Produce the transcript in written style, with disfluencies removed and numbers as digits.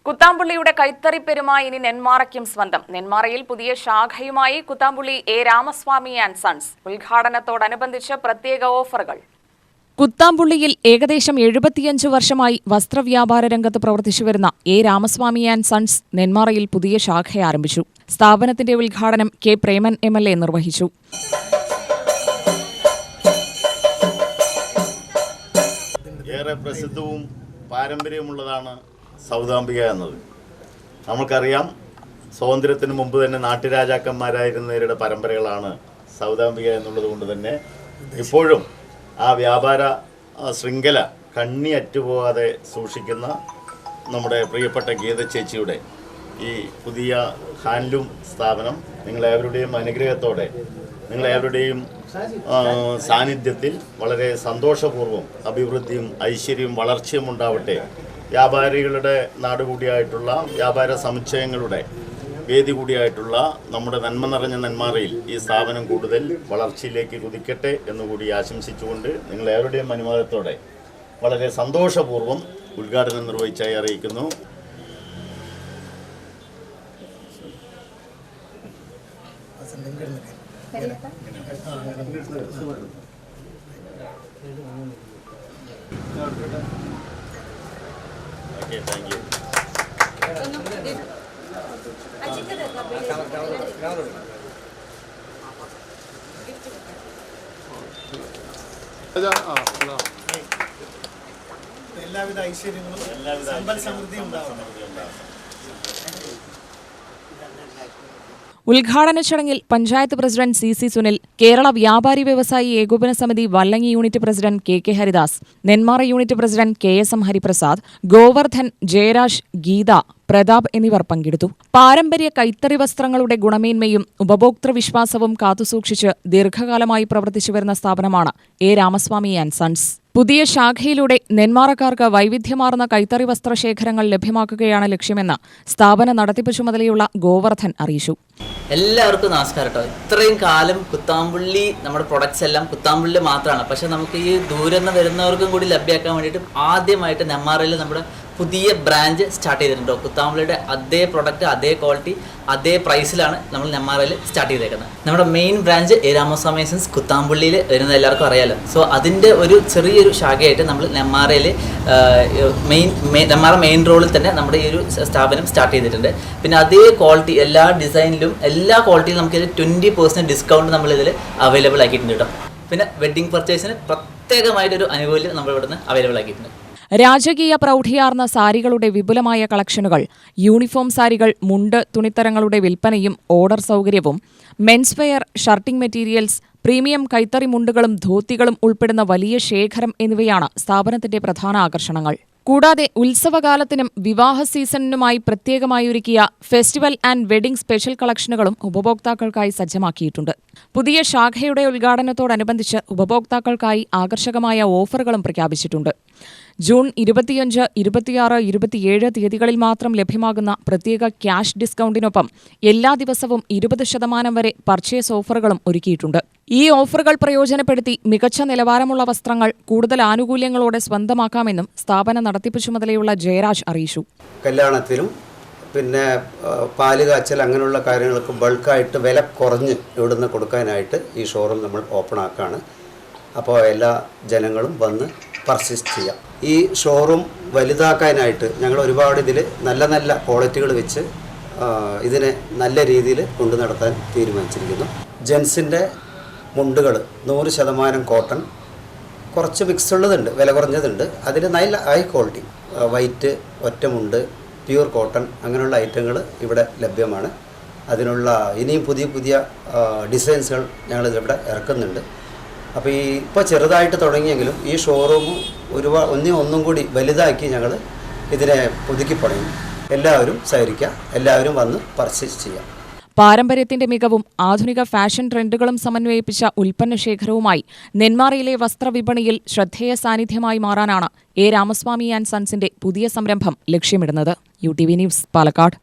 കുത്താമ്പുള്ളിയുടെ കൈത്തറി പെരുമ ഇനി നെന്മാറയ്ക്കും സ്വന്തം. നെന്മാറയിൽ പുതിയ ശാഖയുമായി Kuthampully A Ramaswamy and sons. ഉദ്ഘാടനത്തോടനുബന്ധിച്ച് പ്രത്യേക ഓഫറുകൾ. കുത്താമ്പുള്ളിയിൽ ഏകദേശം 75 വർഷമായി വസ്ത്രവ്യാപാര രംഗത്ത് പ്രവർത്തിച്ചുവരുന്ന എ രാമസ്വാമി ആൻഡ് സൺസ് നെന്മാറയിൽ പുതിയ ശാഖ ആരംഭിച്ചു. സ്ഥാപനത്തിന്റെ ഉദ്ഘാടനം കെ പ്രേമൻ MLA നിർവഹിച്ചു. ഏറെ പ്രസിദ്ധവും പാരമ്പര്യമുള്ളതാണ് സൗദാംബിക എന്നത്. നമുക്കറിയാം, സ്വാതന്ത്ര്യത്തിന് മുമ്പ് തന്നെ നാട്ടുരാജാക്കന്മാരായിരുന്നവരുടെ പരമ്പരകളാണ് സൗദാംബിക എന്നുള്ളത് കൊണ്ട് തന്നെ ഇപ്പോഴും ആ വ്യാപാര ശൃംഖല കണ്ണിയറ്റുപോകാതെ സൂക്ഷിക്കുന്ന നമ്മുടെ പ്രിയപ്പെട്ട ഗീത ചേച്ചിയുടെ ഈ പുതിയ ഹാൻഡ്ലൂം സ്ഥാപനം നിങ്ങളേവരുടെയും അനുഗ്രഹത്തോടെ, നിങ്ങളേവരുടെയും സാന്നിധ്യത്തിൽ വളരെ സന്തോഷപൂർവ്വം അഭിവൃദ്ധിയും ഐശ്വര്യവും വളർച്ചയും ഉണ്ടാവട്ടെ. വ്യാപാരികളുടെ നാട് കൂടിയായിട്ടുള്ള, വ്യാപാര സമുച്ചയങ്ങളുടെ വേദി കൂടിയായിട്ടുള്ള നമ്മുടെ നന്മ നിറഞ്ഞ നെന്മാറയിൽ ഈ സ്ഥാപനം കൂടുതൽ വളർച്ചയിലേക്ക് കുതിക്കട്ടെ എന്നുകൂടി ആശംസിച്ചുകൊണ്ട് നിങ്ങളേവരുടെയും അനുവാദത്തോടെ വളരെ സന്തോഷപൂർവ്വം ഉദ്ഘാടനം നിർവഹിച്ചായി അറിയിക്കുന്നു. Okay, thank you. എല്ലാവിധ ഐശ്വര്യങ്ങളും സമ്പൽ സമൃദ്ധിയും ഉണ്ടാവണം. ഉദ്ഘാടന ചടങ്ങിൽ panchayat president CC Sunil, Kerala Vyapari Vyavasayi Ekopana Samithi Vallangi unit president KK Haridas, Nenmara unit president KSM Hariprasad, Govardhan, Jayaraj, Geetha, Prathap എന്നിവർ പങ്കെടുത്തു. പാരമ്പര്യ കൈത്തറി വസ്ത്രങ്ങളുടെ ഗുണമേന്മയും ഉപഭോക്തൃ വിശ്വാസവും കാത്തുസൂക്ഷിച്ച് ദീർഘകാലമായി പ്രവർത്തിച്ചുവരുന്ന സ്ഥാപനമാണ് എ രാമസ്വാമി ആൻഡ് സൺസ്. പുതിയ ശാഖയിലൂടെ നെന്മാറക്കാർക്ക് വൈവിധ്യമാർന്ന കൈത്തറി വസ്ത്രശേഖരങ്ങൾ ലഭ്യമാക്കുകയാണ് ലക്ഷ്യമെന്ന് സ്ഥാപന നടത്തിപ്പ് ചുമതലയുള്ള ഗോവർദ്ധൻ അറിയിച്ചു. എല്ലാവർക്കും നമസ്കാരം കേട്ടോ. ഇത്രയും കാലം കുത്താമ്പുള്ളി നമ്മുടെ പ്രൊഡക്ട്സ് എല്ലാം കുത്താമ്പുള്ളി മാത്രമാണ്. പക്ഷെ നമുക്ക് ഈ ദൂരെ നിന്ന് വരുന്നവർക്കും കൂടി ലഭ്യമാക്കാൻ വേണ്ടിയിട്ട് ആദ്യമായിട്ട് നെന്മാറയിൽ നമ്മുടെ പുതിയ ബ്രാഞ്ച് സ്റ്റാർട്ട് ചെയ്തിട്ടുണ്ടോ. കുത്താമ്പുള്ളിയുടെ അതേ പ്രൊഡക്റ്റ്, അതേ ക്വാളിറ്റി, അതേ പ്രൈസിലാണ് നമ്മൾ നെന്മാറയിൽ സ്റ്റാർട്ട് ചെയ്തേക്കുന്നത്. നമ്മുടെ main branch A Ramaswamy and sons കുത്താമ്പുള്ളിയിൽ വരുന്നത് എല്ലാവർക്കും അറിയാമല്ലോ. സോ അതിൻ്റെ ഒരു ചെറിയൊരു ശാഖയായിട്ട് നമ്മൾ നെന്മാറയിൽ നെന്മാറ മെയിൻ റോഡിൽ തന്നെ നമ്മുടെ ഈ ഒരു സ്ഥാപനം സ്റ്റാർട്ട് ചെയ്തിട്ടുണ്ട്. പിന്നെ അതേ ക്വാളിറ്റി, എല്ലാ ഡിസൈനിലും എല്ലാ ക്വാളിറ്റിയിലും നമുക്ക് 20% ഡിസ്കൗണ്ട് നമ്മളിതിൽ അവൈലബിൾ ആക്കിയിട്ടുണ്ട് കേട്ടോ. പിന്നെ വെഡ്ഡിംഗ് പർച്ചേസിന് പ്രത്യേകമായിട്ടൊരു ആനുകൂല്യം നമ്മൾ ഇവിടുന്ന് അവൈലബിൾ ആക്കിയിട്ടുണ്ട്. രാജകീയ പ്രൗഢിയാർന്ന സാരികളുടെ വിപുലമായ കളക്ഷനുകൾ, യൂണിഫോം സാരികൾ, മുണ്ട്, തുണിത്തരങ്ങളുടെ വിൽപ്പനയും ഓർഡർ സൗകര്യവും, men's wear, shirting materials, premium കൈത്തറി മുണ്ടുകളും ധോത്തികളും ഉൾപ്പെടുന്ന വലിയ ശേഖരം എന്നിവയാണ് സ്ഥാപനത്തിന്റെ പ്രധാന ആകർഷണങ്ങൾ. കൂടാതെ ഉത്സവകാലത്തിനും വിവാഹ സീസണിനുമായി പ്രത്യേകമായി ഒരുക്കിയ ഫെസ്റ്റിവൽ ആൻഡ് വെഡിംഗ് സ്പെഷ്യൽ കളക്ഷനുകളും ഉപഭോക്താക്കൾക്കായി സജ്ജമാക്കിയിട്ടുണ്ട്. പുതിയ ശാഖയുടെ ഉദ്ഘാടനത്തോടനുബന്ധിച്ച് ഉപഭോക്താക്കൾക്കായി ആകർഷകമായ ഓഫറുകളും പ്രഖ്യാപിച്ചിട്ടുണ്ട്. ജൂൺ 25, 26, 27 തീയതികളിൽ മാത്രം ലഭ്യമാകുന്ന പ്രത്യേക ക്യാഷ് ഡിസ്കൗണ്ടിനൊപ്പം എല്ലാ ദിവസവും 20% വരെ പർച്ചേസ് ഓഫറുകളും ഒരുക്കിയിട്ടുണ്ട്. ഈ ഓഫറുകൾ പ്രയോജനപ്പെടുത്തി മികച്ച നിലവാരമുള്ള വസ്ത്രങ്ങൾ കൂടുതൽ ആനുകൂല്യങ്ങളോടെ സ്വന്തമാക്കാമെന്നും സ്ഥാപന നടത്തിപ്പ് ചുമതലയുള്ള ജയരാജ് അറിയിച്ചു. കല്യാണത്തിനും പിന്നെ പാല് കാച്ചൽ അങ്ങനെയുള്ള കാര്യങ്ങൾക്ക് ബൾക്കായിട്ട് വില കുറഞ്ഞ് ഇവിടുന്ന് കൊടുക്കാനായിട്ട് ഈ ഷോറൂം നമ്മൾ ഓപ്പൺ ആക്കുകയാണ്. അപ്പോൾ എല്ലാ ജനങ്ങളും വന്ന് പർച്ചേസ് ചെയ്യാം. ഈ ഷോറൂം വലുതാക്കാനായിട്ട് ഞങ്ങൾ ഒരുപാട് ഇതിൽ നല്ല നല്ല ക്വാളിറ്റികൾ വെച്ച് ഇതിനെ നല്ല രീതിയിൽ കൊണ്ടു നടത്താൻ തീരുമാനിച്ചിരിക്കുന്നു. ജെൻസിൻ്റെ മുണ്ടുകൾ 100% കോട്ടൺ, കുറച്ച് മിക്സ് ഉള്ളതുണ്ട്, വില കുറഞ്ഞതുണ്ട്. അതിൽ നല്ല ഹൈ ക്വാളിറ്റി വൈറ്റ് ഒറ്റമുണ്ട്, പ്യൂർ കോട്ടൺ അങ്ങനെയുള്ള ഐറ്റങ്ങൾ ഇവിടെ ലഭ്യമാണ്. അതിനുള്ള ഇനിയും പുതിയ പുതിയ ഡിസൈൻസുകൾ ഞങ്ങളിതിവിടെ ഇറക്കുന്നുണ്ട്. അപ്പോൾ ഇപ്പോൾ ചെറുതായിട്ട് തുടങ്ങിയെങ്കിലും ഈ ഷോറൂം ഒന്നും കൂടി വലുതാക്കി ഞങ്ങൾ ഇതിനെ പുതുക്കിപ്പണിയും. എല്ലാവരും സഹകരിക്കുക, എല്ലാവരും വന്ന് പർച്ചേസ് ചെയ്യാം. പാരമ്പര്യത്തിന്റെ മികവും ആധുനിക ഫാഷൻ ട്രെൻഡുകളും സമന്വയിപ്പിച്ച ഉൽപ്പന്നശേഖരവുമായി നെന്മാറയിലെ വസ്ത്രവിപണിയിൽ ശ്രദ്ധേയ സാന്നിധ്യമായി മാറാനാണ് എ രാമസ്വാമി ആൻഡ് സൺസിന്റെ പുതിയ സംരംഭം ലക്ഷ്യമിടുന്നത്. UTV news, Palakkad.